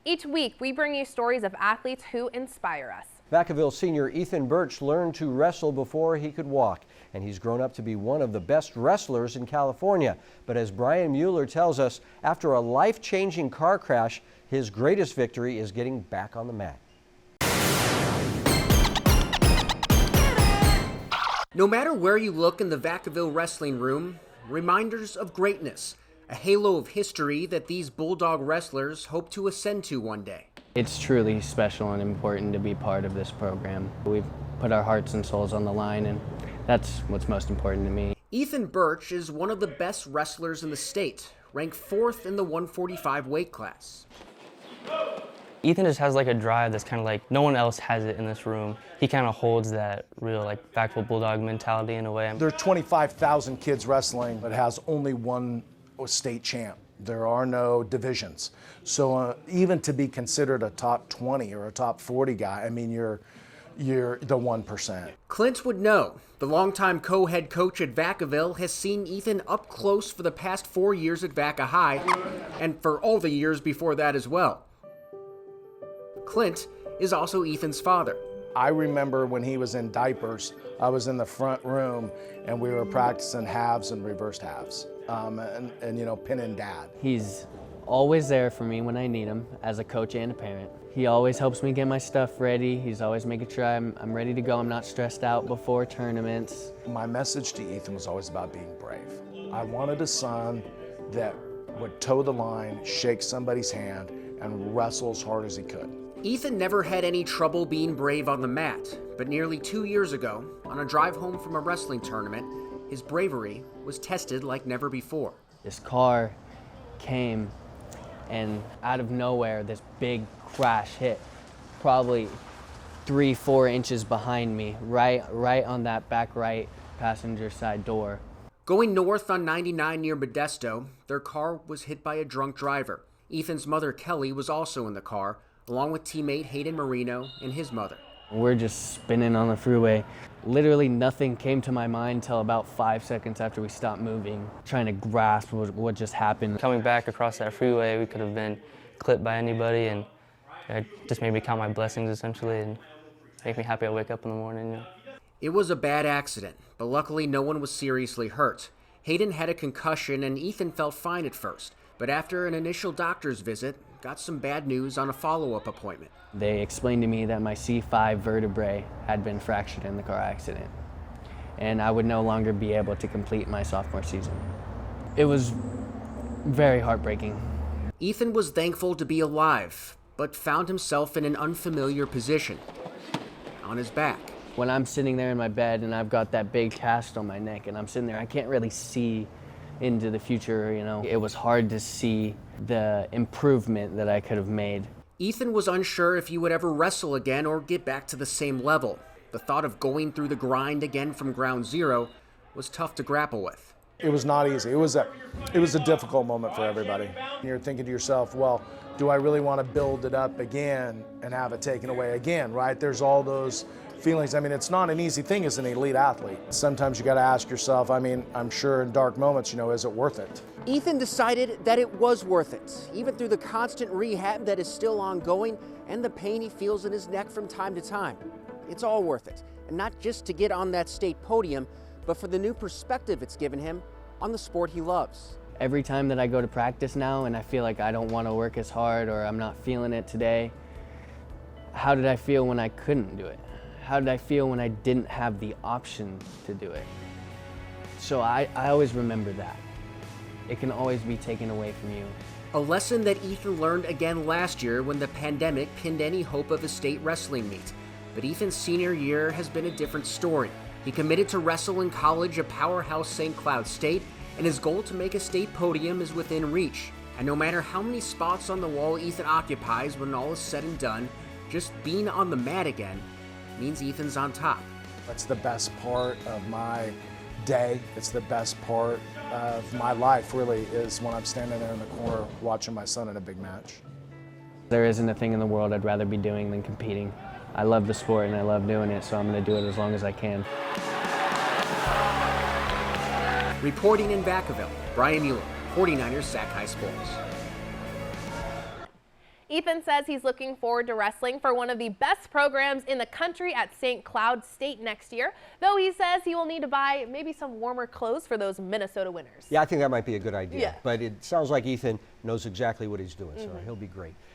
Each week, we bring you stories of athletes who inspire us. Vacaville senior Ethan Birch learned to wrestle before he could walk, and he's grown up to be one of the best wrestlers in California. But as Brian Mueller tells us, after a life-changing car crash, his greatest victory is getting back on the mat. No matter where you look in the Vacaville wrestling room, reminders of greatness, a halo of history that these Bulldog wrestlers hope to ascend to one day. It's truly special and important to be part of this program. We've put our hearts and souls on the line, and that's what's most important to me. Ethan Birch is one of the best wrestlers in the state, ranked 4th in the 145 weight class. Ethan just has like a drive that's kind of like no one else has it in this room. He kind of holds that real like Vacaville Bulldog mentality in a way. There are 25,000 kids wrestling, but has only one state champ. There are no divisions. So even to be considered a top 20 or a top 40 guy, I mean, you're the 1%. Clint would know. The longtime co-head coach at Vacaville has seen Ethan up close for the past 4 years at Vaca High, and for all the years before that as well. Clint is also Ethan's father. I remember when he was in diapers, I was in the front room and we were practicing halves and reversed halves, and you know, pinning dad. He's always there for me when I need him as a coach and a parent. He always helps me get my stuff ready. He's always making sure I'm ready to go. I'm not stressed out before tournaments. My message to Ethan was always about being brave. I wanted a son that would toe the line, shake somebody's hand, and wrestle as hard as he could. Ethan never had any trouble being brave on the mat, but nearly 2 years ago, on a drive home from a wrestling tournament, his bravery was tested like never before. This car came, and out of nowhere, this big crash hit, probably 3-4 inches behind me, right on that back right passenger side door. Going north on 99 near Modesto, their car was hit by a drunk driver. Ethan's mother, Kelly, was also in the car, along with teammate Hayden Marino and his mother. We're just spinning on the freeway. Literally nothing came to my mind until about 5 seconds after we stopped moving, trying to grasp what just happened. Coming back across that freeway, we could have been clipped by anybody, and it just made me count my blessings essentially and make me happy I wake up in the morning. You know. It was a bad accident, but luckily no one was seriously hurt. Hayden had a concussion and Ethan felt fine at first, but after an initial doctor's visit, got some bad news on a follow-up appointment. They explained to me that my C5 vertebrae had been fractured in the car accident, and I would no longer be able to complete my sophomore season. It was very heartbreaking. Ethan was thankful to be alive, but found himself in an unfamiliar position, on his back. When I'm sitting there in my bed and I've got that big cast on my neck and I'm sitting there, I can't really see into the future, you know. It was hard to see the improvement that I could have made. Ethan was unsure if he would ever wrestle again or get back to the same level. The thought of going through the grind again from ground zero was tough to grapple with. It was not easy. It was a difficult moment for everybody. You're thinking to yourself, well, do I really want to build it up again and have it taken away again, right? There's all those feelings. I mean, it's not an easy thing as an elite athlete. Sometimes you got to ask yourself, I mean, I'm sure in dark moments, you know, is it worth it? Ethan decided that it was worth it, even through the constant rehab that is still ongoing and the pain he feels in his neck from time to time. It's all worth it, and not just to get on that state podium, but for the new perspective it's given him on the sport he loves. Every time that I go to practice now and I feel like I don't want to work as hard or I'm not feeling it today, how did I feel when I couldn't do it? How did I feel when I didn't have the option to do it? So I always remember that. It can always be taken away from you. A lesson that Ethan learned again last year when the pandemic pinned any hope of a state wrestling meet. But Ethan's senior year has been a different story. He committed to wrestle in college at powerhouse St. Cloud State, and his goal to make a state podium is within reach. And no matter how many spots on the wall Ethan occupies when all is said and done, just being on the mat again means Ethan's on top. That's the best part of my day. It's the best part of my life, really, is when I'm standing there in the corner watching my son in a big match. There isn't a thing in the world I'd rather be doing than competing. I love the sport and I love doing it, so I'm going to do it as long as I can. Reporting in Vacaville, Brian Mueller, 49ers Sac High Sports. Ethan says he's looking forward to wrestling for one of the best programs in the country at St. Cloud State next year, though he says he will need to buy maybe some warmer clothes for those Minnesota winters. Yeah, I think that might be a good idea. Yeah. But it sounds like Ethan knows exactly what he's doing, so he'll be great.